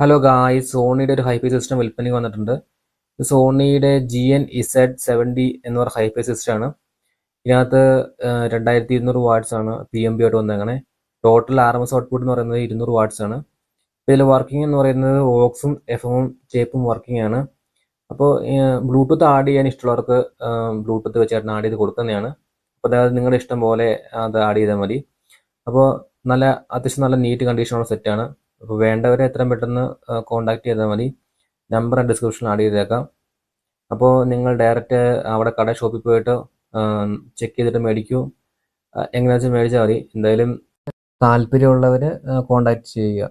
Hello guys, സോണിയുടെ ഒരു hi-fi system വിൽപ്പനയ്ക്ക് വന്നിട്ടുണ്ട്. ഇത് സോണിയുടെ GN7D എന്ന് പറയുന്ന ഹൈഫൈ സിസ്റ്റമാണ്. ഇതിനകത്ത് 2200 വാട്ട്സ് ആണ് p.m.p.o ആയിട്ട് വന്നേക്കണേ. ടോട്ടൽ RMS ഔട്ട്പുട്ട് എന്ന് പറയുന്നത് 200 വാട്ട്സ് ആണ്. ഇതിൽ വർക്കിംഗ് എന്ന് പറയുന്നത് ഓക്സും FM-ഉം ചേപ്പും വർക്കിംഗ് ആണ്. അപ്പോൾ ബ്ലൂടൂത്ത് ആഡ് ചെയ്യാൻ ഇഷ്ടമുള്ളവർക്ക് ബ്ലൂടൂത്ത് വെച്ചായിട്ട് ആഡ് ചെയ്ത് കൊടുക്കുന്നതാണ്. അപ്പോൾ അതായത് നിങ്ങളുടെ ഇഷ്ടം പോലെ അത് ആഡ് ചെയ്താൽ മതി. അപ്പോൾ അത്യാവശ്യം നല്ല നീറ്റ് കണ്ടീഷനുള്ള സെറ്റാണ്. അപ്പോൾ വേണ്ടവരെ എത്രയും പെട്ടെന്ന് കോൺടാക്ട് ചെയ്താൽ മതി. നമ്പർ ഡിസ്ക്രിപ്ഷനിൽ ആഡ് ചെയ്തേക്കാം. അപ്പോൾ നിങ്ങൾ ഡയറക്റ്റ് അവിടെ ഷോപ്പിൽ പോയിട്ട് ചെക്ക് ചെയ്തിട്ട് മേടിക്കൂ. എങ്ങനെയാണെന്ന് വെച്ചാൽ മേടിച്ചാൽ മതി. എന്തായാലും താല്പര്യമുള്ളവർ കോൺടാക്ട് ചെയ്യുക.